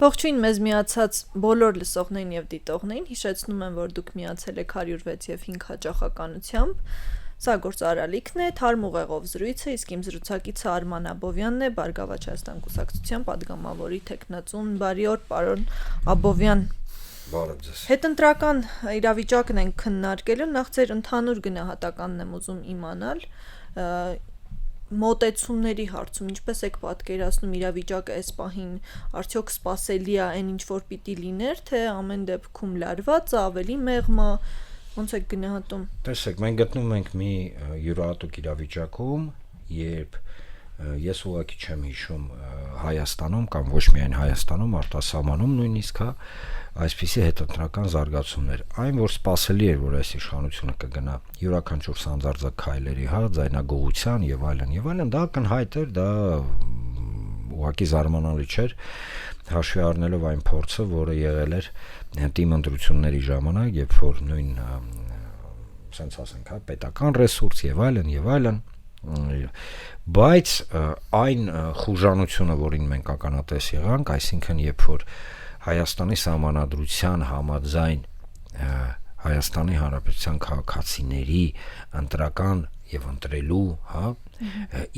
Ողջույն մեզ միացած բոլոր լսողներին եւ դիտողներին, հիշեցնում եմ, որ դուք միացել եք 106 եւ 5 հաճախականությամբ։ Սա գործարալիքն է, թարմ ուղեղով զրույցը, իսկ իմ զրուցակիցը Արման Աբովյանն է, Բարգավաճ Հայաստան կուսակցության падգամավորի թեկնածուն։ Բարի օր, պարոն Աբովյան։ Բարև ձեզ։ Հետընտրական իրավիճակն ենք քննարկելու, նախ ձեր ընդհանուր գնահատականն եմ ուզում իմանալ։ Մոտեցումների հարցում ինչպես եք պատկերացնում իրավիճակը այս պահին, արդյոք սպասելի է այն ինչ որ պիտի լիներ, թե ամեն դեպքում լարված է, ավելի մեղմ է, ոնց եք գնահատում։ Տեսեք, մենք գտնվում ենք մի յուրահատուկ իրավիճակում, երբ ես ուղղակի չեմ հիշում Հայաստանում կամ ոչ միայն Հայաստանում, արտասահմանում նույնիսկ այսպիսի հետընտրական զարգացումներ, այն որ սպասելի էր, որ այս իշխանությունը կգնա յուրաքանչյուր սանձարձակ քայլերի, ձայնագողության եւ այլն, դա ակնհայտ էր, դա ուղղակի զարմանալի չէր, հաշվի առնելով այն փորձը, որը եղել էր թիմ ընտրությունների ժամանակ, երբ որ նույն ասենք ասենք, պետական ռեսուրս եւ այլն, բայց այն խուժանությունը, որին մենք ականատես եղանք, այսինքն երբ որ Հայաստանի Սահմանադրության համաձայն Հայաստանի Հանրապետության քաղաքացիների ընտրական եւ ընտրելու,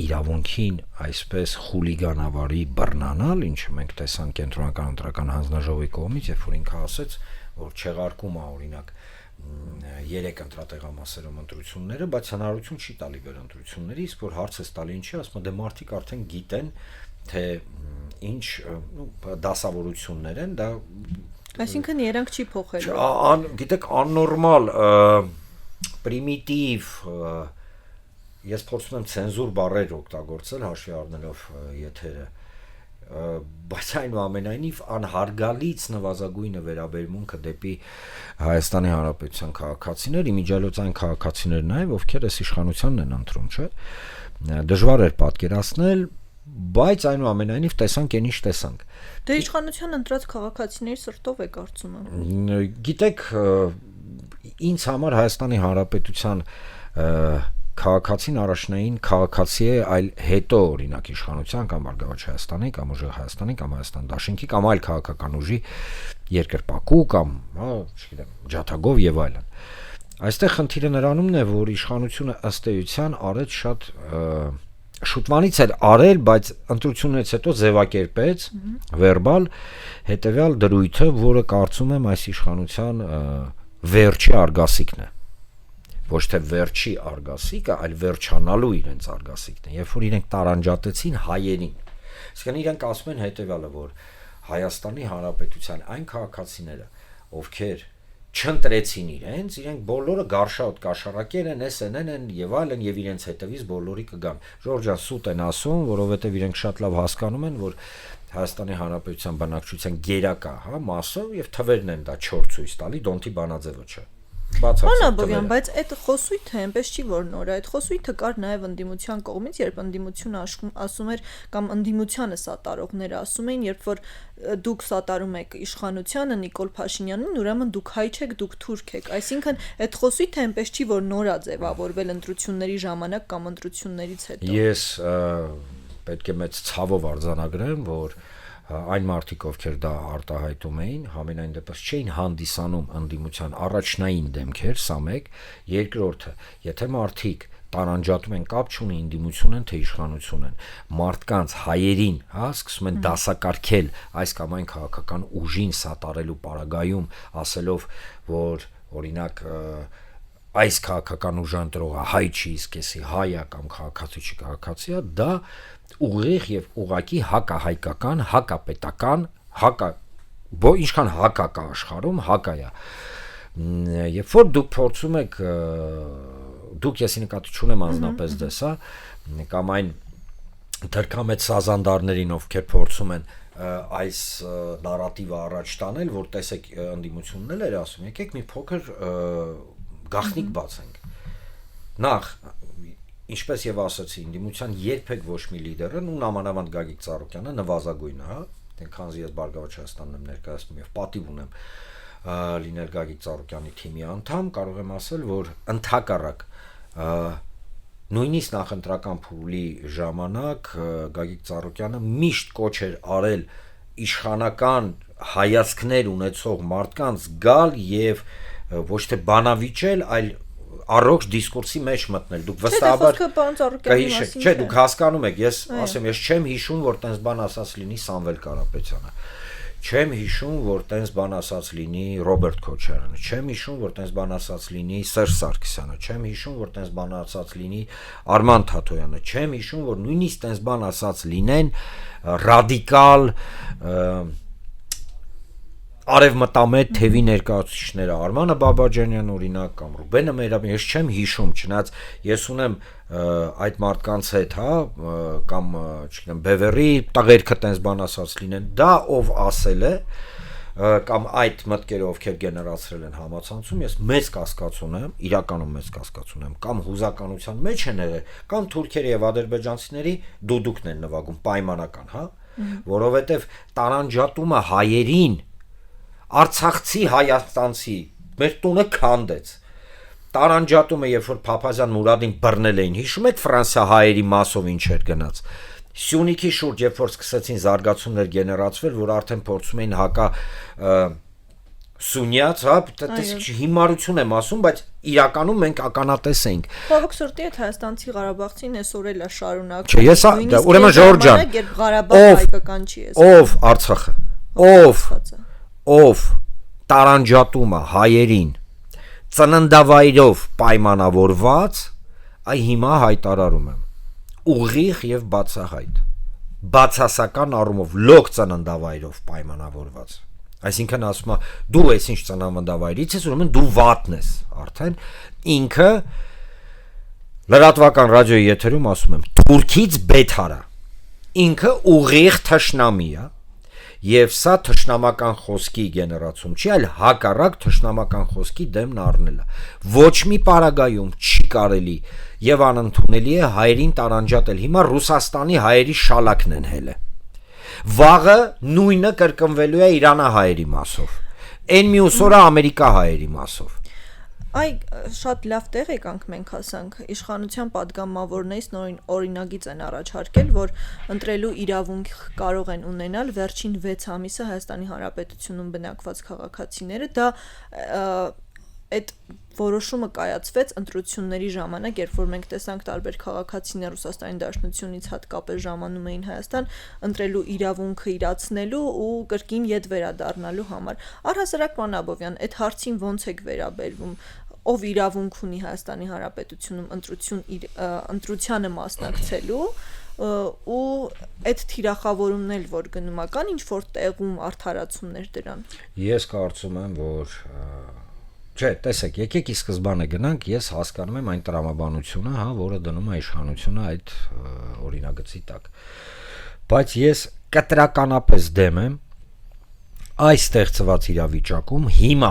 իրավունքին այսպես խուլիգանավարի բռնանալ, ինչը մենք տեսանք Կենտրոնական ընտրական հանձնաժողովի կողմից, երբ որ ինքը ասեց, որ չեղարկում է օրինակ 3 ընտրատեղամասերում ընտրությունները, բայց հնարավորություն չի տալի վերընտրությունների, իսկ որ հարցը տալի ինչի, ասում դե մարդիկ արդեն գիտեն, թե ինչ դասավորություններ են, դա այսինքն երանգ չի փոխել։ Գիտեք, աննորմալ, պրիմիտիվ, ես փորձում եմ ցենզուր բառեր օգտագործել, հաշվի առնելով եթերը, բայց այնուամենայնիվ անհարգալից նվազագույնը վերաբերմունքը դեպի Հայաստանի Հանրապետության քաղաքացիներ, իմիջիալոց այն քաղաքացիներ նաև, ովքեր այս իշխանությանն են ընտրում, չէ՞։ Դժվար էր պատկերացնել, բայց այնուամենայնիվ տեսանք այն ինչ տեսանք։ Դե իշխանության ընտրած քաղաքացիների սրտով է կարծում եմ։ Գիտեք, ինձ համար Հայաստանի Հանրապետության քաղաքացին առաջնային քաղաքացի է, այլ հետո օրինակ իշխանության կամ Բարգավաճ Հայաստանի կամ ուժեղ Հայաստանի կամ Հայաստան Դաշինքի կամ այլ քաղաքական ուժի երկրպագու կամ, չգիտեմ, ջաթագով եւ այլն։ Այստեղ խնդիրը նրանումն է, որ իշխանությունը ըստ էության արեց շատ շուտվանից էր արել, բայց ընտրություններից հետո ձևակերպեց վերբալ հետեւյալ դրույթը, որը կարծում եմ այս իշխանության վերջի արգասիքն է։ Ոչ թե վերջի արգասիկը, այլ վերջանալու իրենց արգասիկն է, երբ որ իրենք տարանջատեցին հայերին։ Իսկն իրենք ասում են հետեւյալը, որ Հայաստանի Հանրապետության այն քաղաքացիները, ովքեր չընտրեցին իրենք բոլորը գարշաուտ կաշառակեր են, SNN-ն եւ այլն եւ իրենց հետևից բոլորի կգան։ Ժորժան սուտ են ասում, որովհետեւ իրենք շատ լավ հասկանում են, որ Հայաստանի Հանրապետության բնակչության գերակա, մասը եւ թվերն են դա 4 ցույց տալի, դոնթի բանաձևը չէ։ Բանաբովյան, բայց այդ խոսույթը այնպես չի որ նոր է, այդ խոսույթը կար նաև ընդդիմության կողմից, երբ ընդդիմությունը ասում էր կամ ընդդիմությանը սատարողները ասում էին, երբ որ դուք սատարում եք իշխանությանը Նիկոլ Փաշինյանին, ուրեմն դուք հայ չեք, դուք թուրք եք։ Այսինքն այդ խոսույթը այնպես չի որ նոր է ձևավորվել ընտրությունների ժամանակ կամ ընտրություններից հետո։ Ես պետք է մեծ ցավով արձանագրեմ, որ այն մարդիկ, ովքեր դա արտահայտում էին, համենայն դեպս չէին հանդիսանում ընդդիմության առաջնային դեմքեր, սա մեկ, երկրորդը, եթե մարդիկ տարանջատում են, կապ չունի ընդդիմություն են, թե իշխանություն են, մարդկանց հայերին, սկսում են դասակարգել այս կամ այն քաղաքական ուժին սատարելու պարագայում, ասելով, որ օրինակ այս քաղաքական ուժը ընտրողը հայ չի, իսկ էսի հայ է կամ քաղաքացի չի, քաղաքացի է, դա ուղիղ եւ ուղակի հակահայկական, հակապետական, ինչքան հակա կա աշխարհում, հակա է։ Երբ որ դուք փորձում եք, դուք եսի նկատի չունեմ անձնապես դες, կամ այն դրքամեծ սազանդարներին, ովքեր փորձում են այս նարատիվը առաջ տանել, որ տեսեք ընդդիմությունն էլ էր ասում, եկեք մի փոքր գաղտնիք բացենք։ Նախ ինչպես եւ ասացի, ընդդիմության երբեք ոչ մի լիդերն ու նամանավանդ Գագիկ Ծառուկյանը նվազագույնը, քանզի ես Բարգավաճ Հայաստանում եմ ներկայացնում եւ պատիվ ունեմ լինել Գագիկ Ծառուկյանի թիմի անդամ, կարող եմ ասել, որ ընդհակառակ նույնիսկ նախընտրական փուլի ժամանակ Գագիկ Ծառուկյանը միշտ կոչ էր արել իշխանական հայացքներ ունեցող մարդկանց գալ եւ ոչ թե բանավիճել, այլ առողջ դիսկուրսի մեջ մտնել։ Դուք վստահաբար կհիշեք, չէ, դուք հասկանում եք, ես ասեմ, ես չեմ հիշում, որ տենց բան ասած լինի Սամվել Կարապետյանը, չեմ հիշում, որ տենց բան ասած լինի Ռոբերտ Քոչարյանը, չեմ հիշում, որ տենց բան ասած լինի Սերժ Սարգսյանը, չեմ հիշում, որ տենց բան ասած լինի Արման Թաթոյանը, չեմ հիշում, որ նույնիսկ տենց բան ասած լինեն ռադիկալ արևմտամետ թևի ներկայացուցիչները, Արմանը Բաբաջանյան օրինակ կամ Ռուբենը Մերաբյան, ես չեմ հիշում, չնայած ես ունեմ այդ մարդկանց հետ, հա, կամ չգիտեմ, Բևերի տղերքը տենց բան ասած լինեն, դա ով ասել է, կամ այդ մտքերը ովքեր գեներացրել են համացանցում, ես մեծ կասկած ունեմ, իրականում մեծ կասկած ունեմ, կամ հուզականության մեջ են եղել, կամ թուրքերի եւ ադրբեջանցիների դուդուկն են նվագում պայմանական, հա, որովհետեւ տարանջատումը հայերին Արցախցի հայաստանցի մեր տունը քանդեց տարանջատումը երբ որ Փափազյան Մուրադին բռնել էին հիշում եք Ֆրանսիա հայերի մասով ինչ էր գնաց Սյունիքի շուրջ երբ որ սկսեցին զարգացումներ գեներացվել որ արդեն փորձում էին հակա Սունյաց, հա, դες հիմարություն եմ ասում, բայց իրականում մենք ականատես ենք։ Բավոք սրտի այդ հայաստանցի Ղարաբաղցին այսօր էլ է շարունակում։ Չէ, ես ուրեմն Ժորժ ջան, Ղարաբաղ հայկական չի ես։ Ով Արցախը, ով տարանջատումը հայերին ծննդավայրով պայմանավորված, այ հիմա հայտարարում եմ։ Ուղիղ եւ բացահայտ։ Բացասական առումով լոկ ծննդավայրով պայմանավորված։ Այսինքն ասում է դու ես ինչ ծննդավայրից ես, ուրեմն դու վատն ես, արդեն ինքը լրատվական ռադիոյի եթերում ասում եմ թուրքից բեթարա։ Ինքը ուղիղ թշնամի է եւ սա թշնամական խոսքի գեներացում չի, այլ հակառակ թշնամական խոսքի դեմն առնելը։ Ոչ մի պարագայում չի կարելի եւ անընդունելի է հայերին տարանջատել։ Հիմա Ռուսաստանի հայերի շալակն են հելը։ Վաղը նույնը կրկնվելու է իրանահայերի մասով։ Այն մյուս օրը Ամերիկա հայերի մասով։ Այ շատ լավ տեղ եկանք մենք ասանք իշխանության падգամավորներից նորին օրինագիծ են առաջարկել, որ ընտրելու իրավունք կարող են ունենալ վերջին 6 ամիսը Հայաստանի Հանրապետությունում բնակված քաղաքացիները, դա այդ որոշումը կայացվեց ընտրությունների ժամանակ, երբ որ մենք տեսանք տարբեր քաղաքացիներ Ռուսաստանի Դաշնությունից հատկապես ժամանում էին Հայաստան ընտրելու իրավունքը իրացնելու ու կրկին ետ վերադառնալու համար։ Առհասարակ պարոն Աբովյան, այդ հարցին ոնց եք վերաբերվում, ով իրավունք ունի Հայաստանի Հանրապետությունում ընտրությանը մասնակցելու ու այդ թիրախավորումն էլ որ գնում է, կան ինչ որ տեղում արդարացումներ դրան։ Ես կարծում եմ, որ Չէ, տեսեք, եկեք ի սկզբանե գնանք, ես հասկանում եմ այն տրամաբանությունը, հա, որը դնում է իշխանությունը այդ օրինագծի տակ։ Բայց ես կտրականապես դեմ եմ այս ստեղծված իրավիճակում հիմա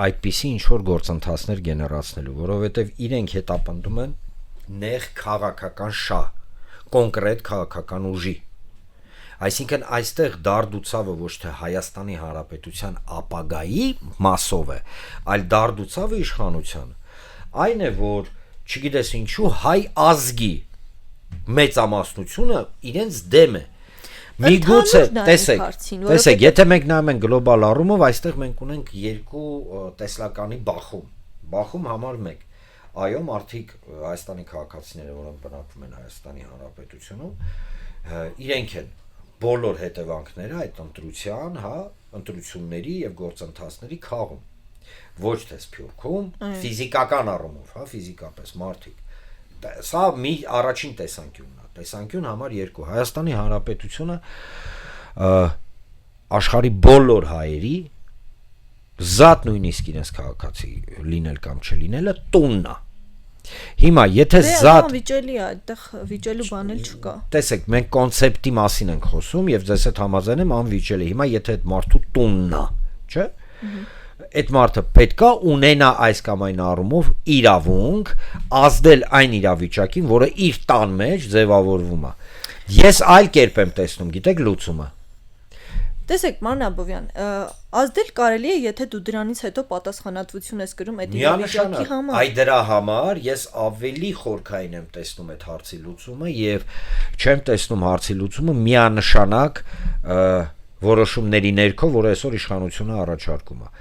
այդպիսի ինչ որ գործընթացներ գեներացնելու, որովհետև իրենք հետապնդում են նեղ քաղաքական շահ, կոնկրետ քաղաքական ուժի։ Այսինքն այստեղ դարդուցավը ոչ թե Հայաստանի Հանրապետության ապագայի մասով է, այլ դարդուցավը իշխանության։ Այն է, որ չգիտես ինչու հայ ազգի մեծամասնությունը իրենց դեմ է։ Միգուցե, տեսեք, եթե մենք նայում ենք գլոբալ առումով, այստեղ մենք ունենք երկու տեսլականի բախում։ Բախում համար 1։ Այո, մարդիկ Հայաստանի քաղաքացիները, որոնք բնակվում են Հայաստանի Հանրապետությունում, իրենք են բոլոր հետևանքները այդ ընտրության, հա, ընտրությունների եւ գործընթացների քաղում։ Ոչ թե Սփյուռքում, ֆիզիկական առումով, հա, ֆիզիկապես մարդիկ։ Սա մի առաջին տեսանկյունն է։ Տեսանկյուն համար 2։ Հայաստանի Հանրապետությունը աշխարհի բոլոր հայերի զատ նույնիսկ իրենց քաղաքացի լինել կամ չլինելը տունն է։ Հիմա եթե զատ վիճելի է, այդտեղ վիճելու բան էլ չկա։ Տեսեք, մենք կոնցեպտի մասին ենք խոսում եւ ձեզ հետ համաձայն եմ անվիճելի։ Հիմա եթե այդ մարդու տունն է, չէ՞։ Այդ մարդը պետքա ունենա այս կամ այն առումով իրավունք ազդել այն իրավիճակին, որը իր տան մեջ ձևավորվում է։ Ես այլ կերպ եմ տեսնում, գիտեք, լուծումը։ Տեսեք, պարոն Աբովյան, ազդել կարելի է, եթե դու դրանից հետո պատասխանատվություն ես կրում այդ իրավիճակի համար։ Այ դրա համար ես ավելի խորքային եմ տեսնում այդ հարցի լուծումը եւ չեմ տեսնում հարցի լուծումը միանշանակ որոշումների ներքո, որ այսօր իշխանությունը առաջարկում է։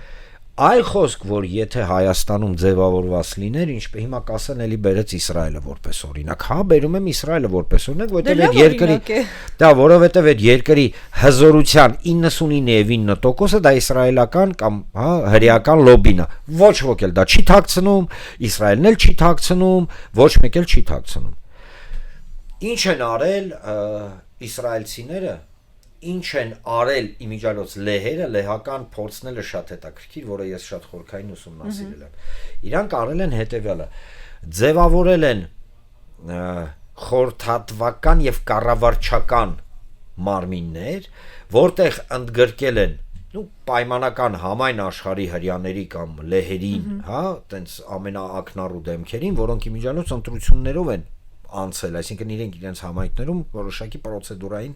Այլ խոսք, որ եթե Հայաստանում ձևավորված լիներ, ինչպես հիմա կասեն, էլի բերեց Իսրայելը որպես օրինակ, հա, բերում եմ Իսրայելը որպես օրինակ, որովհետև այդ երկրի, դա որովհետև այդ երկրի հզորության 99.9%-ը դա իսրայելական կամ, հա, հրեական լոբին է։ Ոչ ոք էլ դա չի թաքցնում, Իսրայելն էլ չի թաքցնում, ոչ մեկ էլ չի թաքցնում։ Ինչ են արել իսրայելցիները, ինչ են արել իմիջիալոց լեհերը, լեհական փորձները շատ հետաքրքիր, որը ես շատ խորքային ուսումնասիրել եմ։ Իրանք արել են հետևյալը, ձևավորել են խորհրդատվական եւ կառավարչական մարմիններ, որտեղ ընդգրկել են պայմանական համայն աշխարհի հрьяաների կամ լեհերին, հա, տենց ամենաակնառու դեմքերին, որոնք իմիջիալոց ընտրություններով են անցել, այսինքն իրենց համայնքներում որոշակի պրոցեդուրային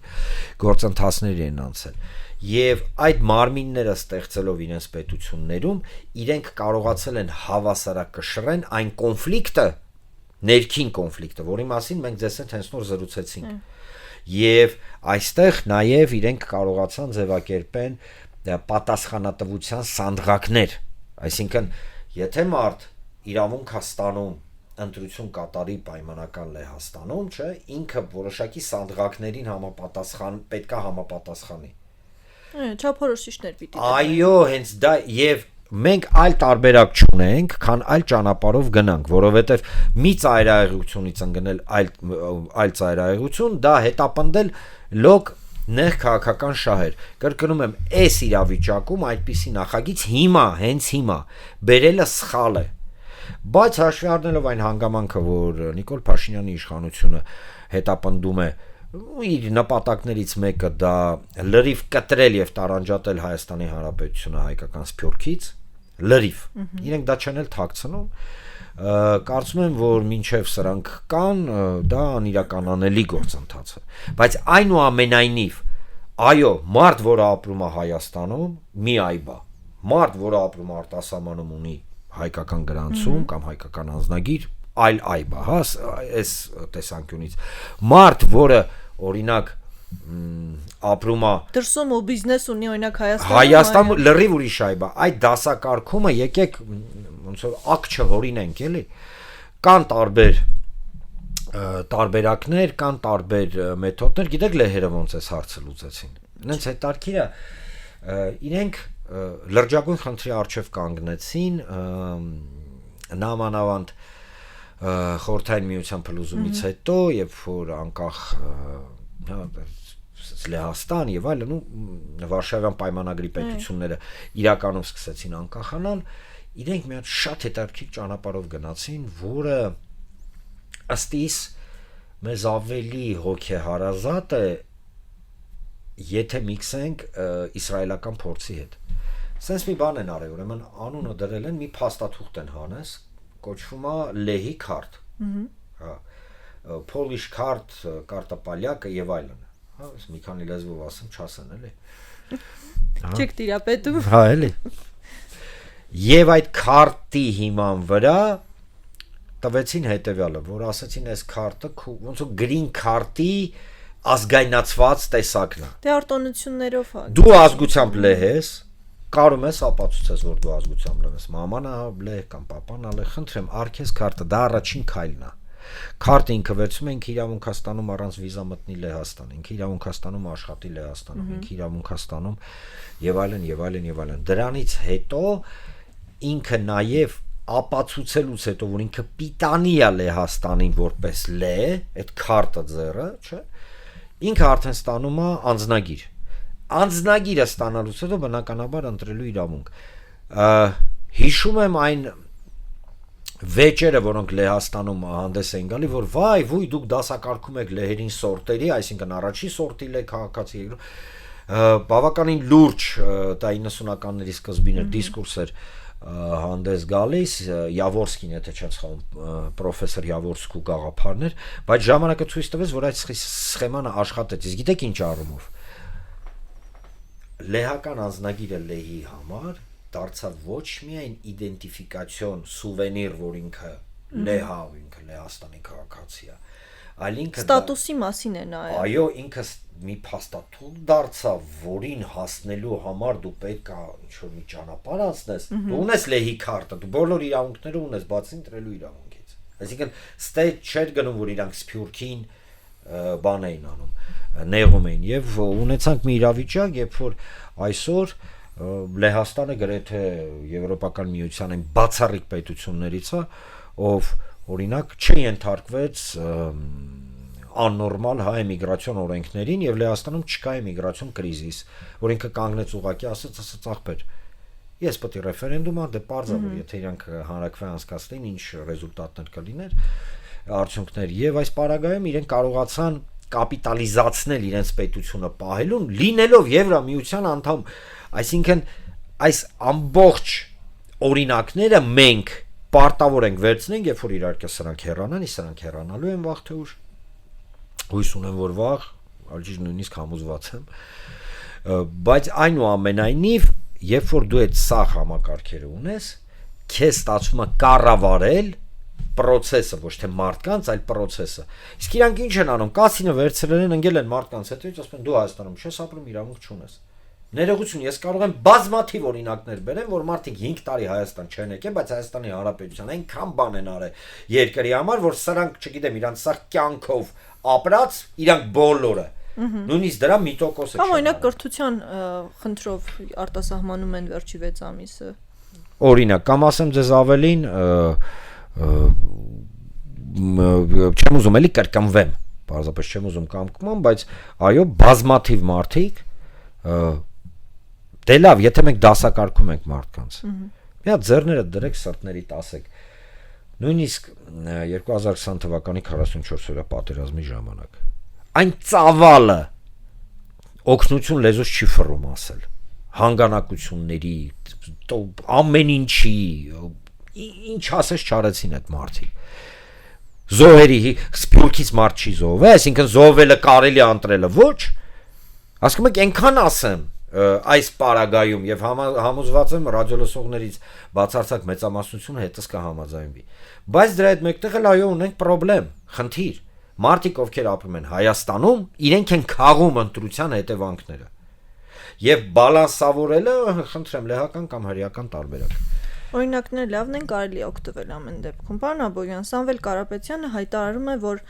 գործընթացներ են անցել։ Եվ այդ մարմինները ստեղծելով իրենց պետություններում, իրենք կարողացել են հավասարակշռեն այն կոնֆլիկտը, ներքին կոնֆլիկտը, որի մասին մենք ձեզ հետ հենց նոր զրուցեցինք։ Եվ այստեղ նաև իրենք կարողացան ձևակերպեն պատասխանատվության սանդղակներ, այսինքն եթե մարդ իրավունք է ստանում ընտրություն կատարի պայմանական Լեհաստանում, չէ, ինքը որոշակի սանդղակներին պետքա համապատասխանի։ Չափորոշիչներ պիտի։ Այո, հենց դա եւ մենք այլ տարբերակ չունենք, քան այլ ճանապարհով գնանք, որովհետեւ մի ծայրահեղությունից ընկնել այլ ծայրահեղություն, դա հետապնդել լոկ նեղ քաղաքական շահեր։ Կրկնում եմ, այս իրավիճակում այդպիսի նախագիծ հենց հիմա բերելը սխալ է։ Բայց հաշվի առնելով այն հանգամանքը, որ Նիկոլ Փաշինյանի իշխանությունը հետապնդում է իր նպատակներից մեկը դա լրիվ կտրել եւ տարանջատել Հայաստանի Հանրապետությունը հայկական սփյուռքից, լրիվ։ Իրենք դա չեն էլ թաքցնում։ Կարծում եմ, որ մինչև սրանք կան, դա անիրականանելի գործընթաց է։ Բայց այնուամենայնիվ, այո, մարդ, որը ապրում է Հայաստանում, մի այբա։ Մարդ, որը ապրում է արտասահմանում ունի հայկական գրանցում կամ հայկական անձնագիր, այլ այբա, հա, այս տեսանկյունից։ Մարդ, որը օրինակ ապրում է դրսում ու բիզնես ունի օրինակ Հայաստանում, լրիվ ուրիշ այբա, այդ դասակարգումը եկեք ոնց որ ակ չհորինենք, էլի։ Կան տարբերակներ, կան տարբեր մեթոդներ, գիտեք լեհերը ոնց էս հարցը լուծեցին։ Նենց հետարքիր է, իրենք լրջագույն խնդրի առջև կանգնեցին նամանավանդ խորհրդային միության փլուզումից հետո, երբ որ անկախ Լեհաստան եւ այլն ու Վարշավյան պայմանագրի պետությունները իրականում սկսեցին անկախանալ, իրենք մի հատ շատ հետաքրքիր ճանապարհով գնացին, որը ըստ իս մեզ ավելի հոգեհարազատ է, եթե միքսենք իսրայելական փորձի հետ։ Սենց մի բան են արել, ուրեմն անունը դրել են, մի փաստաթուղթ են հանես, կոչվում է Լեհի քարտ, հա, Polish քարտ, կարտապալյակը եւ այլն, հա, մի քանի լեզվով ասեմ, չասեն էլի։ Չեք տիրապետում։ Հա, էլի։ Եվ այդ քարտի հիման վրա տվեցին հետեւյալը, որ ասացին այս քարտը ոնց որ green քարտի ազգայնացված տեսակն է։ Դե արտոնություններով հա։ Դու ազգությամբ լեհ ես, կարում ես ապացուցես, որ դու ազգությամբ լեհ ես, մաման ա լեհ կամ պապան ա լեհ, խնդրեմ, արքես քարտը, դա առաջին քայլն է։ Քարտը ինքը վերցում ենք իրավունք հաստանում առանց վիզա մտնի Լեհաստան, ինքը իրավունք հաստանում աշխատի Լեհաստանում, ինքը իրավունք հաստանում եւ այլն եւ այլն եւ այլն։ Դրանից հետո ինքը նաեւ ապացուցելուց հետո, որ ինքը պիտանի է Լեհաստանին որպես լեհ, այդ քարտը ձեռը, չէ՞, ինքը արդեն ստանում է անձնագիր։ Անձնագիրը ստանալուց հետո բնականաբար ընտրելու իրավունք։ Հիշում եմ այն վեճերը, որոնք Լեհաստանում հանդես են գալի, որ վայ, ոյ դուք դասակարգում եք լեհերին սորտերի, այսինքն առաջի սորտի լեհ քաղաքացի, բավականին լուրջ դա 90-ականների սկզբին էր դիսկուրս էր հանդես գալիս, Յավորսկին, եթե չեմ սխալվում, պրոֆեսոր Յավորսկու գաղափարներ, բայց ժամանակը ցույց տվեց, որ այդ սխեման աշխատեց։ Իսկ գիտեք ինչ առումով։ Լեհական անձնագիրը լեհի համար դարձավ ոչ միայն իդենտիֆիկացիոն, սուվենիր, որ ինքը լեհ է, ինքը Լեհաստանի քաղաքացի է, այլ ինքը ստատուսի մասին է նայել։ Այո, ինքը մի փաստաթուղթ դարձավ, որին հասնելու համար դու պետք է ինչ-որ մի ճանապարհ անցնես, դու ունես լեհի քարտը, դու բոլոր իրավունքները ունես, բացի ընտրելու իրավունքից։ Այսինքն ստեյտ չէր գնում, որ իրանք Սփյուռքին բան էին անում, նեղում էին, եւ ունեցանք մի իրավիճակ, երբ որ այսօր Լեհաստանը գրեթե Եվրոպական միության այն բացառիկ պետություններից է, ով օրինակ չենթարկվեց աննորմալ հայ էմիգրացիոն օրենքներին եւ Լեհաստանում չկա էմիգրացիոն կրիզիս, որ ինքը կանգնեց ուղակի ասաց աղբեր ես պետք է ռեֆերենդում ա, դե պարզա որ եթե իրանք հանրակրվե անցկացնեին ինչ ռեզուլտատներ կլիներ, արդյունքներ եւ այս պարագայում իրենք կարողացան կապիտալիզացնել իրենց պետությունը պահելուն, լինելով Եվրամիության անդամ, այսինքն այս ամբողջ օրինակները մենք պարտավոր ենք վերցնենք, երբ որ իհարկե սրանք հեռանան, սրանք հեռանալու են վաղ թե ուշ, հույս ունեմ որ վաղ, ալջի նույնիսկ համոզված եմ, բայց այնուամենայնիվ, երբ որ դու այդ սաղ համակարգերը ունես, քեզ ստացվում է կառավարել process-ը, ոչ թե մարդկանց, այլ process-ը։ Իսկ իրանք ինչ են անում, կասինը վերցրել են, ընկել են մարդկանց հետ, ասում են դու Հայաստանում չես ապրում, իրավունք չունես։ Ներողություն, ես կարող եմ բազմաթիվ օրինակներ բերեմ, որ մարդիկ 5 տարի Հայաստան չեն եկել, բայց Հայաստանի Հանրապետության այնքան բան են արել երկրի համար, որ սրանք, չգիտեմ, իրանք սա կյանքով ապրած, իրանք բոլորը նույնիսկ դրա մի տոկոսը չեն։ Կամ օրինակ կրթության խնդրով արտասահմանում են վերջի 6 ամիսը։ Օրինակ, կամ ասեմ ձեզ ավելին, չեմ ուզում էլի կրկնվեմ, պարզապես չեմ ուզում կամկման, բայց այո, բազմաթիվ մարդիկ դե լավ, եթե մենք դասակարգում ենք մարդկանց, մի հատ ձեռները դրեք սրտների տասեք, նույնիսկ 2020 թվականի 44-օրյա պատերազմի ժամանակ, այն ծավալը օգնություն լեզուս չի ֆռում ասել, հանգանակությունների, ամեն ինչի, ինչ ասես չարեցին այդ մարդիկ, զոհերի, Սփյուռքից մարդ չի զոհվել, այսինքն զոհվելը կարելի ընտրելը ոչ, ասում եք այնքան ասեմ, այս պարագայում եւ համոզված եմ ռադիոլսողներից բացարձակ մեծամասնությունը հետս կհամաձայնվի, բայց դրա հետ մեկտեղ էլ այո ունենք խնդրեմ, խնդիր, մարդիկ ովքեր ապրում են Հայաստանում, իրենք են քաղում ընտրության հետևանքները եւ բալանսավորելը, խնդրեմ, լեհական կամ հրեական տարբերակ։ Օրինակներ լավն են կարելի օգտվել ամեն դեպքում։ Պարոն Աբովյան, Սամվել Կարապետյանը հայտարարում է, որ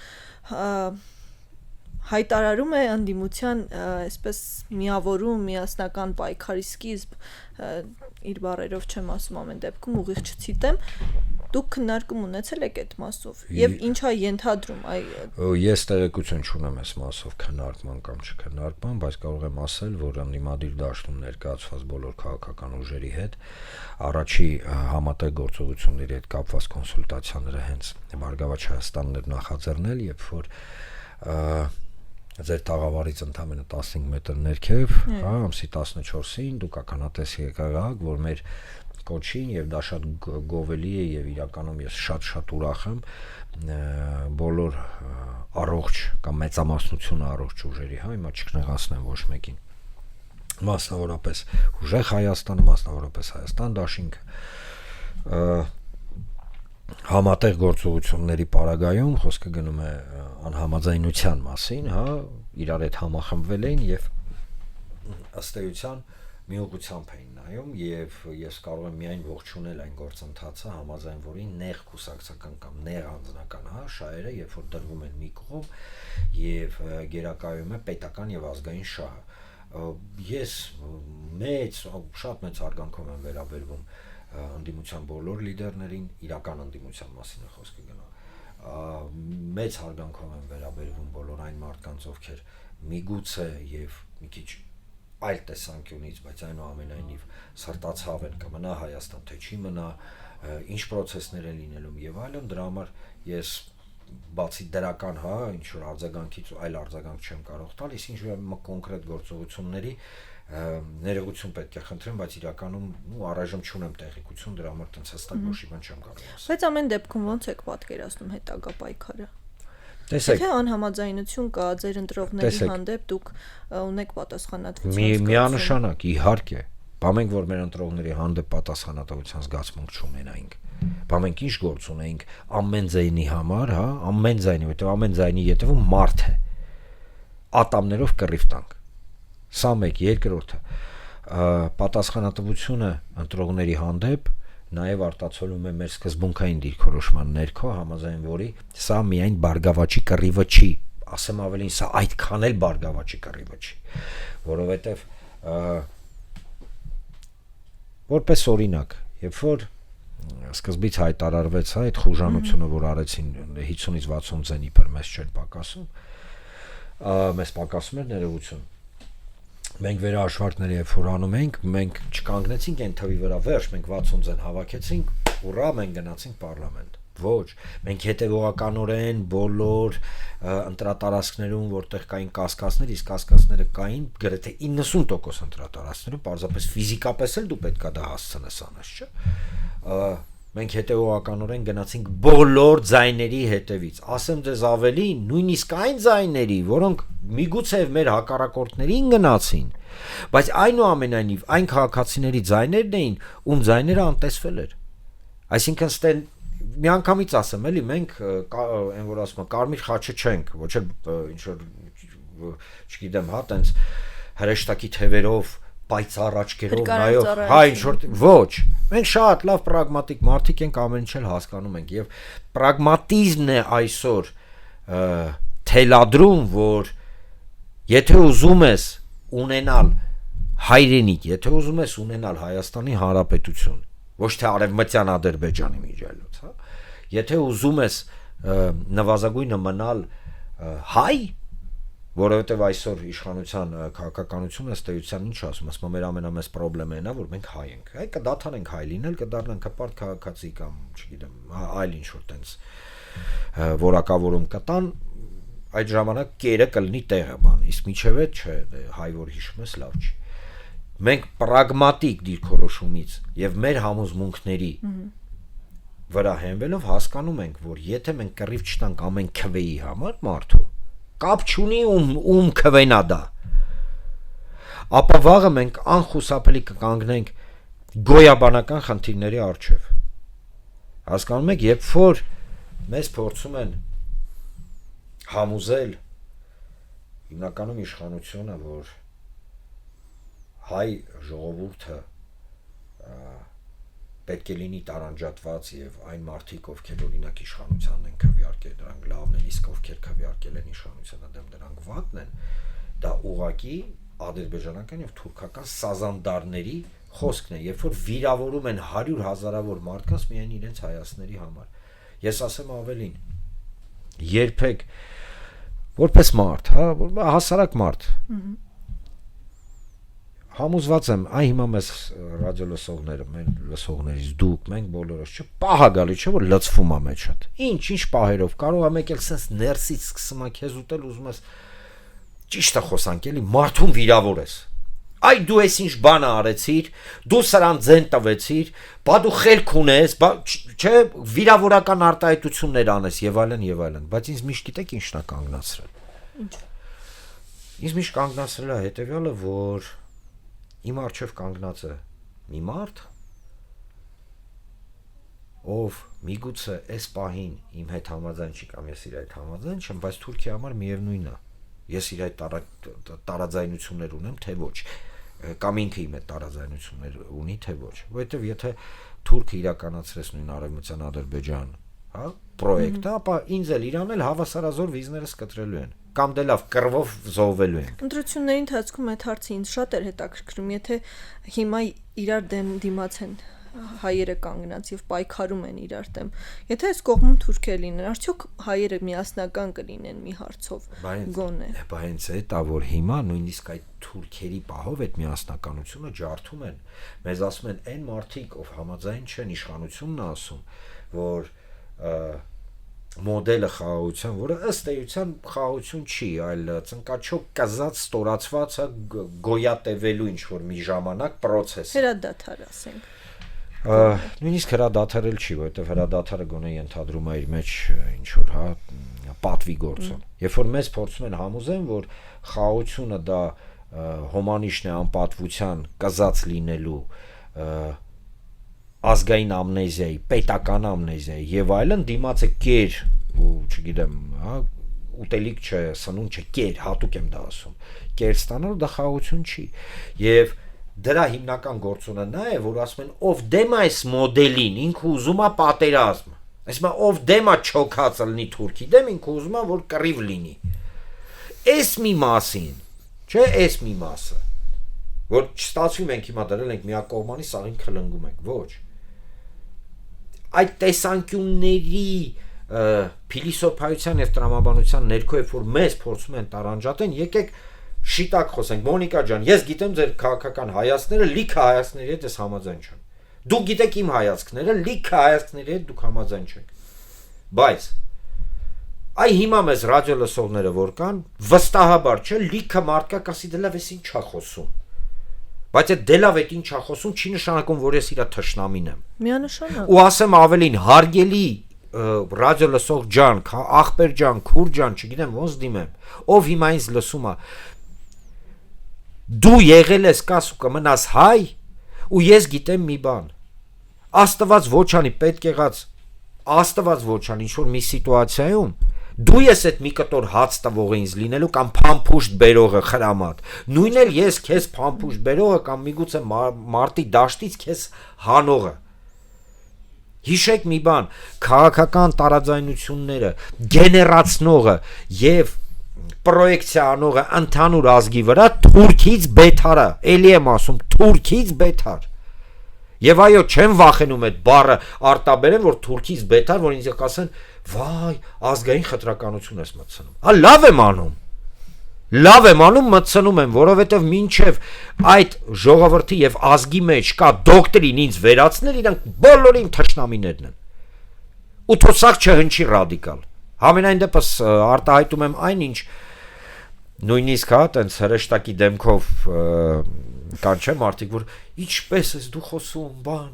հայտարարում է ընդդիմության այսպես միավորում, միասնական պայքարի սկիզբ, իր բառերով չեմ ասում ամեն դեպքում ուղիղ չցիտեմ, դուք քննարկում ունեցել եք այդ մասով եւ ինչա ենթադրում ես տեղեկություն չունեմ այս մասով քննարկման կամ չքննարկման, բայց կարող եմ ասել, որ ընդդիմադիր դաշտում ներկայացված բոլոր քաղաքական ուժերի հետ առաջի համատեղ գործողությունների հետ կապված կոնսուլտացիաները հենց Բարգավաճ Հայաստանն էր նախաձեռնել, երբ որ ձեր տաղավարից ընդամենը 15 մետր ներքև, հա, ամսի 14-ին դուք ականատես եկաք, որ մեր կոչին եւ դա շատ գովելի է եւ իրականում ես շատ ուրախ եմ բոլոր առողջ կամ մեծամասնությունը առողջ ուժերի, հա, հիմա չկնեղացնեմ ոչ մեկին, մասնավորապես ուժեղ Հայաստանը, մասնավորապես Հայաստան դաշինքը համատեղ գործողությունների պարագայում խոսքը գնում է անհամաձայնության մասին, հա, իրար հետ համախմբվել էին եւ ըստ էության մի ուղղությամբ էին նայում եւ ես կարող եմ միայն ողջունել այն գործընթացը, համաձայն որին նեղ կուսակցական կամ նեղ անձնական, հա, շահերը, երբ որ դրվում են մի կողմ եւ գերակայում է պետական եւ ազգային շահը։ Ես շատ մեծ հարգանքով եմ վերաբերվում ընդդիմության բոլոր լիդերներին, իրական ընդդիմության մասին է խոսքը գնում, մեծ հարգանքով եմ վերաբերվում բոլոր այն մարդկանց, ովքեր միգուցե եւ մի քիչ այլ տեսանկյունից, բայց այնուամենայնիվ սրտացավ են կմնա Հայաստան, թե չի մնա, ինչ process-ներ են լինելու եւ այլն, դրա համար ես բացի դրական, հա, ինչ որ արձագանքից այլ արձագանք չեմ կարող տալ, իսկ ինչ որ կոնկրետ գործողությունների ներողություն պետք է խնդրեմ, բայց իրականում առայժմ չունեմ տեղեկություն, դրա համար տենց հստակ ոչ մի բան չեմ կարող ասել։ Բայց ամեն դեպքում ո՞նց եք պատկերացնում հետագա պայքարը։ Տեսեք, եթե անհամաձայնություն կա ձեր ընտրողների հանդեպ, դուք ունեք պատասխանատվություն։ Միանշանակ, իհարկե, բա մենք որ մեր ընտրողների հանդեպ պատասխանատվության զգացմունք չունենայինք։ Բա մենք ինչ գործ ունեինք ամեն ձայնի համար, հա, ամեն ձայնի, որտեղ ամեն ձայնի ետևում մարդ է։ ատամներով կռիվ տանք։ Սա մեկ, երկրորդը պատասխանատվությունը ընտրողների հանդեպ նաև արտացոլում է մեր սկզբունքային դիրքորոշման ներքո, համաձայն որի սա միայն բարգավաճի կռիվը չի, ասեմ ավելին, սա այդքան էլ բարգավաճի կռիվը չի, որովհետև որպես օրինակ, երբ որ սկզբից հայտարարվեց այդ խուժանությունը, որ արեցին 50-ից 60 ցենտի per մեզ չէր պակասում, մեզ պակասում էր ներողություն։ Մենք վերահաշվարկները երբ որ անում ենք, մենք չկանգնեցինք այն թվի վրա, վերջ, մենք 60 ցենտ հավաքեցինք, ուռա, մենք գնացինք պարլամենտ։ Ոչ, մենք հետևողականորեն բոլոր ընտրատարածքներում, որտեղ կային կասկածներ, իսկ կասկածները կային գրեթե 90% ընտրատարածքներում, պարզապես ֆիզիկապես էլ դու պետքա դա հասցնես անես, չէ՞։ Մենք հետևողականորեն գնացինք բոլոր ձայների հետևից, ասեմ ձեզ ավելին, նույնիսկ այն ձայների, որոնք միգուցե մեր հակառակորդներին գնացին, բայց այնուամենայնիվ այն քաղաքացիների ձայներն էին, ում ձայները անտեսվել էր։ Այսինքն ստեն միանգամից ասեմ, էլի մենք այն որ ասում եմ կարմիր խաչը չենք, ոչ էլ ինչ որ չգիտեմ, հա, տենց հրեշտակի թևերով պայծառ աչքերով նայող, հա, ինչ որ ոչ, մենք շատ լավ պրագմատիկ մարդիկ ենք, ամեն ինչ էլ հասկանում ենք եւ պրագմատիզմն է այսօր թելադրում, որ եթե ուզում ես ունենալ հայրենիք, եթե ուզում ես ունենալ Հայաստանի Հանրապետություն, ոչ թե Արևմտյան Ադրբեջանի միջայլոց, հա, եթե ուզում ես նվազագույնը մնալ հայ, որովհետև այսօր իշխանության քաղաքականությունը ըստ էության ինչ ասում, ասում մեր ամենամեծ խնդիրն է, որ մենք հայ ենք, այ կդադարենք հայ լինել, կդառնանք հպարտ քաղաքացի կամ, չգիտեմ, այլ ինչ որ տենց որակավորում կտան, այդ ժամանակ կերը կլինի տեղը բան, իսկ միջև է չէ, հայ որ հիշում ես լավ չի։ Մենք պրագմատիկ դիրքորոշումից եւ մեր համոզմունքների վրա հենվելով հասկանում ենք, որ եթե մենք կռիվ չտանք ամեն քվեի համար մարդու, կապ չունի ում քվենա դա, ապա վաղը մենք անխուսափելի կկանգնենք գոյաբանական խնդիրների առջև։ Հասկանում եք, երբ որ մեզ փորձում են համոզել հիմնականում իշխանությունը, որ հայ ժողովուրդը պետք է լինի տարանջատված եւ այն մարդիկ, ովքեր օրինակ իշխանությանն են քվեարկել, դրանք լավն են, իսկ ովքեր քվեարկել են իշխանությանը, դրանք վատն են, դա ուղղակի ադրբեջանական եւ թուրքական սազանդարների խոսքն է, երբ որ վիրավորում են 100 հազարավոր մարդկանց միայն իրենց հայացների համար։ Ես ասեմ ավելին, երբեք որպես մարդ, հա, հասարակ մարդ, համոզված եմ, այ հիմա մեզ ռադիոլսողները, մեր լսողներից դուք, մենք բոլորս չէ, պահա գալի չէ, որ լծվում է մեջդ։ Ինչ պահերով, կարող է մեկ էլ sense ներսից սկսում է քեզ ուտել, ուզում ես ճիշտ է խոսանք, էլի, մարդուն վիրավորես։ Այ դու ես ինչ բան արեցիր, դու սրան ձեն տվեցիր, բա դու խելք ունես, բա չէ, վիրավորական արտահայտություններ անես եւ այլն, բայց ինձ միշտ գիտեք ինչն է կանգնացրել։ Ինչ։ Ինձ միշտ կանգնացրել է հետեւյալը, որ իմ առջև կանգնած է մի մարդ, ով միգուցե այս պահին իմ հետ համաձայն չի կամ ես իր հետ համաձայն չեմ, բայց Թուրքիայի համար միևնույնն է։ Ես իր հետ տարաձայնություններ ունեմ, թե ոչ, կամ ինքը իմ հետ տարաձայնություններ ունի, թե ոչ, որովհետև եթե Թուրքը իրականացրես նույն Արևմտյան Ադրբեջան, հա, պրոյեկտը, ապա ինձ էլ իրան էլ հավասարազոր վիզներս կտրելու են, կամ դե լավ կռվով զոհվելու են։ Ընտրությունների ընթացքում այդ հարցը ինձ շատ էր հետաքրքրում, եթե հիմա իրար դեմ դիմաց են հայերը կանգնած եւ պայքարում են իրար դեմ, եթե այս կողմում թուրքեր լինեն, արդյոք հայերը միասնական կլինեն մի հարցով գոնե։ Բա հենց այդ է, որ հիմա նույնիսկ այդ թուրքերի պահով այդ միասնականությունը ջարդում են։ Մեզ ասում են այն մարդիկ, ով համաձայն չեն, իշխանությունն է ասում, որ մոդելը խաղաղության, որը ըստ էության խաղաղություն չի, այլ ծնկաչոք կզած ստորացված գոյատևելու ինչ որ մի ժամանակ process։ Հրադադար ասենք։ Նույնիսկ հրադադարել չի, որովհետև հրադադարը գոնե ենթադրում է իր մեջ ինչ որ, հա, պատվի գործոն։ Երբ որ մեզ փորձում են համոզեն, որ խաղաղությունը դա հոմանիշն է անպատվության կզած լինելու ազգային ամնեզիայի, պետական ամնեզիայի եւ այլն, դիմացը կեր ու չգիտեմ, հա, ուտելիք չէ, սնունդ չէ, կեր, հատուկ եմ դա ասում։ Կեր ստանալը դա խաղաղություն չի։ Եվ դրա հիմնական գործոնը նա է, որ ասում են, ով դեմ է այս մոդելին, ինքը ուզում է պատերազմ։ Այսինքն ով դեմ է չոքածը լինի Թուրքի դեմ, ինքը ուզում է որ կռիվ լինի։ Էս մի մասին, չէ, էս մի մասը, որ չստացվի մենք հիմա դրել ենք միակողմանի սաղին քլնգում ենք, ոչ։ Այդ տեսանկյունների փիլիսոփայության եւ տրամաբանության ներքո է որ մեզ փորձում են տարանջատեն, եկեք շիտակ խոսենք, Մոնիկա ջան, ես գիտեմ ձեր քաղաքական հայացքները, լիքը հայացքների հետ ես համաձայն չեմ։ Դուք գիտեք իմ հայացքները, լիքը հայացքների հետ դուք համաձայն չեք։ Բայց այ հիմա մեզ ռադիո լսողները որ կան, վստահաբար չէ, լիքը մարդկա կասի դելավ էս ինչ է խոսում։ Բայց այդ դելավ այդ ինչ է խոսում չի նշանակում, որ ես իրա թշնամին եմ։ Միանշանակ։ Ու ասեմ ավելին, հարգելի ռադիո լսող ջան, ախպեր ջան, քուր ջան, չգիտեմ ոնց դիմեմ, ով հիմա ինձ լսում է, դու եղել ես կաս ու կմնաս հայ, ու ես գիտեմ մի բան, Աստված ոչ անի, պետք եղած, Աստված ոչ անի, ինչ-որ մի սիտուացիայում, դու ես այդ մի կտոր հաց տվողը ինձ լինելու կամ փամփուշտ բերողը խրամատ, նույն էլ ես քեզ փամփուշտ բերողը կամ միգուցե մարտի դաշտից քեզ հանողը։ Հիշեք մի բան, քաղաքական տարաձայնությունները գեներացնողը եւ պրոյեկցիա անողը ընդհանուր ազգի վրա թուրքից բեթարը, էլի եմ ասում, թուրքից բեթար։ Եվ այո, չեմ վախենում այդ բառը արտաբերեմ, որ թուրքից բեթար, որ ինձ կասեն, վայ, ազգային խտրականություն ես մտցնում։ Հա լավ եմ անում, մտցնում եմ, որովհետև մինչև այդ ժողովրդի եւ ազգի մեջ կա դոկտրին ինձ վերացնել, իրանք բոլորին թշնամիներն են։ Ու թոսակ չհնչի ռադիկալ։ Համենայն դեպս արտահայտում եմ այնինչ նույնիսկ հա տենց հրեշտակի դեմքով կան չէ մարդիկ, որ ինչպես ես դու խոսում, բան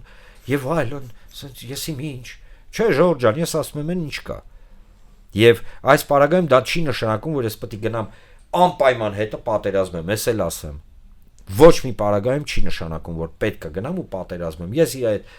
եւ այլն, ասենց ես իմ ինչ։ Չէ, Ժորժ ջան, ես ասում եմ ինչ կա։ Եվ այս պարագայում դա չի նշանակում, որ ես պետք է գնամ անպայման հետը պատերազմեմ, ես էլ ասեմ։ Ոչ մի պարագայում չի նշանակում, որ պետք է գնամ ու պատերազմեմ։ Ես իր այդ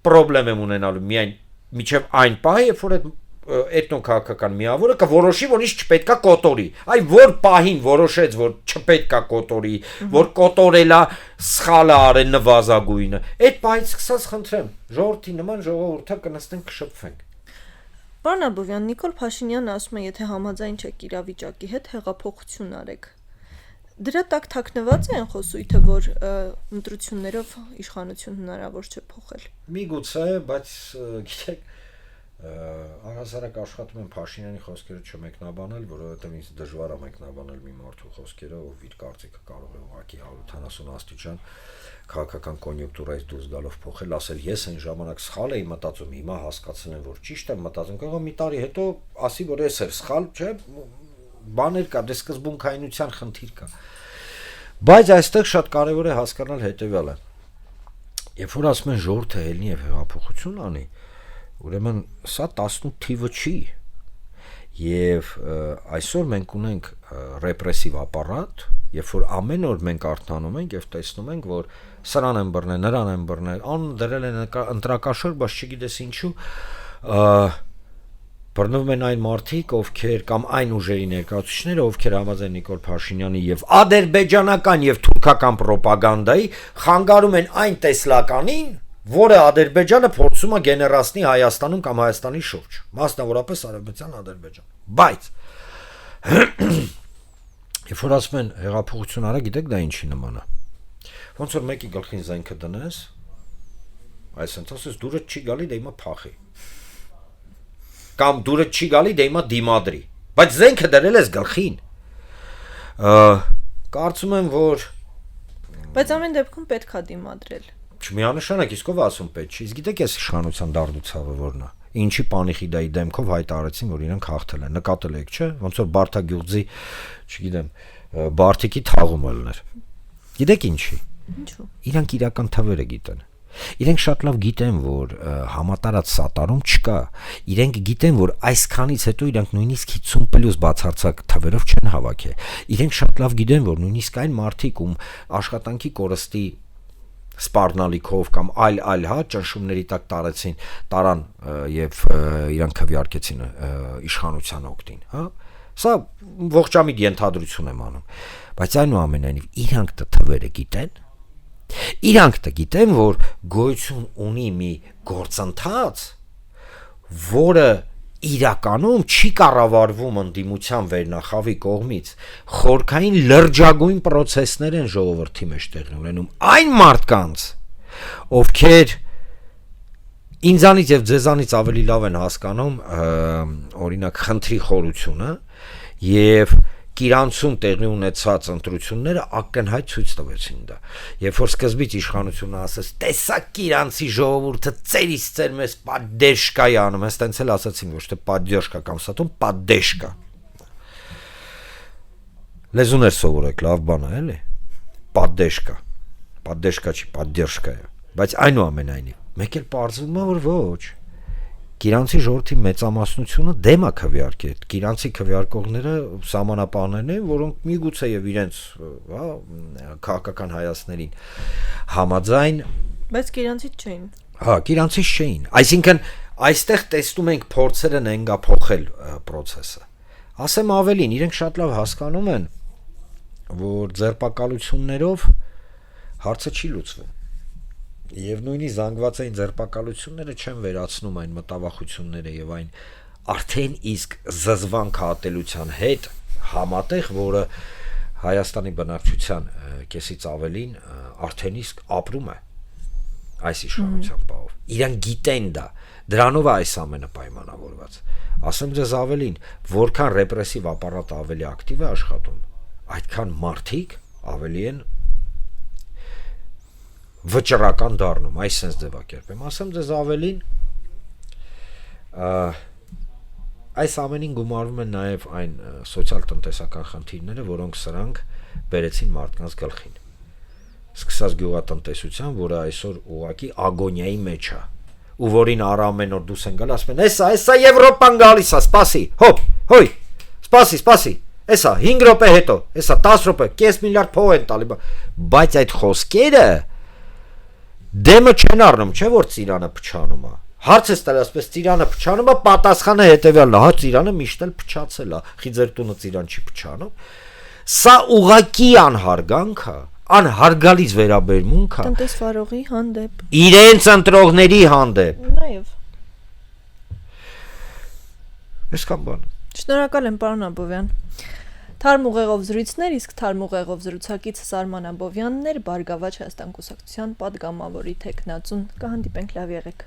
խնդրեմ եմ ունենալու միայն միջև այն պահը, երբ որ այդ էթնոքաղաքական միավորը կորոշի, որ ինչ չպետքա կոտորի։ Այ որ պահին որոշեց, որ չպետքա կոտորի, որ կոտորելա սխալը արել նվազագույնը։ Այդ պահից սկսած խնդրեմ, ժողովրդի նման ժողովուրդը կնստենք կշփվենք։ Պարոն Աբովյան, Նիկոլ Փաշինյանը ասում է, եթե համաձայն չեք իրավիճակի հետ, հեղափոխություն արեք։ Դրա տակ թաքնված է այն խոսույթը, որ ընտրություններով իշխանություն հնարավոր չէ փոխել։ Միգուցե, բայց գիտեք, առհասարակ աշխատում եմ Փաշինյանի խոսքերը չմեկնաբանել, որովհետև ինձ դժվար է մեկնաբանել մի մարդու խոսքերը, ով իր կարծիքը կարող է ուղղակի 170 աստիճան քաղաքական կոնյունկտուրայից դուրս գալով փոխել, ասել ես այն ժամանակ սխալ էի մտածում, հիմա հասկացել եմ, որ ճիշտ եմ մտածում, կարող մի տարի հետո ասի, որ ես էր սխալ, չէ, բաներ կա, դե սկզբունքայնության խնդիր կա։ Բայց այստեղ շատ կարևոր է հասկանալ հետևյալը։ Երբ որ ասում են ժողովուրդը ելնի եւ հեղափոխություն անի, ուրեմն սա 18 թիվը չի, եւ այսօր մենք ունենք ռեպրեսիվ ապարատ, երբ որ ամեն օր մենք արթնանում ենք եւ տեսնում ենք, որ սրան են բռնել, նրան են բռնել, ան դրել են ընտրակաշոր, բայց չգիտես ինչու բռնվում են այն մարդիկ, ովքեր կամ այն ուժերի ներկայացուցիչները, ովքեր համաձայն Նիկոլ Փաշինյանի եւ ադրբեջանական եւ թուրքական ռոպագանդայի խանգարում են այն տեսլականին, որը Ադրբեջանը փորձում է գեներացնի Հայաստանում կամ Հայաստանի շուրջ, մասնավորապես Արևմտյան Ադրբեջան։ Բայց երբ որ ասում են հեղափոխություն արա, գիտեք դա ինչի նման է։ Ոնց որ մեկի գլխին զենքը դնես, այսինքն ասես դուրը չի գալի, դե հիմա փախի։ Կամ դուրը չի գալի, դե հիմա դիմադրի։ Բայց զենքը դրել ես գլխին։ Կարծում եմ, որ բայց ամեն դեպքում պետք է դիմադրել։ Չմիանշանակ իսկ ով ասում պետք չի։ Իսկ գիտեք ես իշխանության դարդուցավը որն է։ Ինչի պանիխիդայի դեմքով հայտարարեցին, որ իրենք հաղթել են։ Նկատել եք, չէ՞, ոնց որ Բարթագյուղձի, չգիտեմ, Բարթիկի թաղումը լներ։ Գիտեք ինչի։ Ինչու։ Իրանք իրական թվերը գիտեն։ Իրենք շատ լավ գիտեն, որ համատարած սատարում չկա։ Իրենք գիտեն, որ այսքանից հետո իրանք նույնիսկ 50+ բացարձակ թվերով չեն հավաքել։ Իրենք շատ լավ գիտեն, որ նույնիսկ այն մարդիկ, ում աշխատանքի կորստի սպառնալիքով կամ այլ հա ճնշումների տակ տարան եւ իրան քվեարկեցին իշխանության օգտին, հա։ Սա ողջամիտ ենթադրություն եմ անում, բայց այնուամենայնիվ իրանք դա թվերը գիտեն։ Իրանք դա գիտեն, որ գոյություն ունի մի գործընթաց, որը իրականում չի կառավարվում ընդդիմության վերնախավի կողմից, խորքային լրջագույն process-ներ են ժողովրդի մեջ տեղի ունենում, այն մարդկանց, ովքեր ինձանից եւ ձեզանից ավելի լավ են հասկանում օրինակ խնդրի խորությունը եւ Կիրանցում տեղի ունեցած ընտրությունները ակնհայտ ցույց տվեցին դա։ Երբ որ սկզբից իշխանությունը ասաց, տեսակ Կիրանցի ժողովուրդը ծերից ծեր մեզ паддержка-й անում, հենց տենց էլ ասացին, ոչ թե поддержка կամ սատում, паддержка։ Լեզուներ սովորեք, լավ բան է, էլի։ Паддержка։ Паддержка չի, поддержка է։ Բայց այնուամենայնիվ, մեկ էլ պարզվում է, որ ոչ։ Կիրանցի ժողովրդի մեծամասնությունը դեմ է քվեարկել։ Կիրանցի քվեարկողները սահմանապահներն են, որոնք միգուցե եւ իրենց, հա, քաղաքական հայացքներին համաձայն, բայց կիրանցից չէին։ Հա, կիրանցից չէին։ Այսինքն այստեղ տեսնում ենք փորձերը նենգափոխել process-ը։ Ասեմ ավելին, իրենք շատ լավ հասկանում են, որ ձերբակալություններով հարցը չի լուծվում։ Եվ նույնիսկ զանգվածային ձերբակալությունները չեն վերացնում այն մտավախությունները եւ այն արդեն իսկ զզվանք հատելության հետ համատեղ, որը Հայաստանի բնակչության կեսից ավելին արդեն իսկ ապրում է այս իշխանության պահով։ Իրենք գիտեն դա, դրանով է այս ամենը պայմանավորված։ Ասեմ ձեզ ավելին, որքան ռեպրեսիվ ապարատը ավելի ակտիվ է աշխատում, այդքան մարդիկ ավելի են վճռական դառնում, այս sense ձևակերպեմ։ Ասեմ ձեզ ավելին, այս ամենին գումարվում են նաև այն սոցիալ-տնտեսական խնդիրները, որոնք սրանք բերեցին մարդկանց գլխին։ Սկսած գյուղատնտեսության, որը այսօր ուղղակի ագոնիայի մեջ է, ու որին ամեն օր դուրս են գալ, ասում են, «Էսա Եվրոպան գալիս է, սպասի, հոп, հոյ, սպասի, էսա 5 րոպե հետո, էսա 10 րոպե, կես միլիարդ փող են տալի»։ Բայց այդ խոսքերը դեմը չեն առնում, չէ՞ որ ծիրանը փչանում է։ Հարց է տալիս, ասես ծիրանը փչանում է, պատասխանը հետեւյալն է, հա ծիրանը միշտ էլ փչացել է, խի ձեր տունը ծիրան չի փչանում։ Սա ուղղակի անհարգանք է, անհարգալից վերաբերմունք է տնտեսվարողի հանդեպ, իրենց ընտրողների հանդեպ։ Նաեւ։ Այսքան բան։ Շնորհակալ եմ, պարոն Աբովյան։ Թարմ ուղեղով զրույցներ, իսկ թարմ ուղեղով զրուցակից Սարման Աբովյանն էր, Բարգավաճ Հայաստան կուսակցության պատգամավորի թեկնածուն։ Կհանդիպենք, լավ եղեք։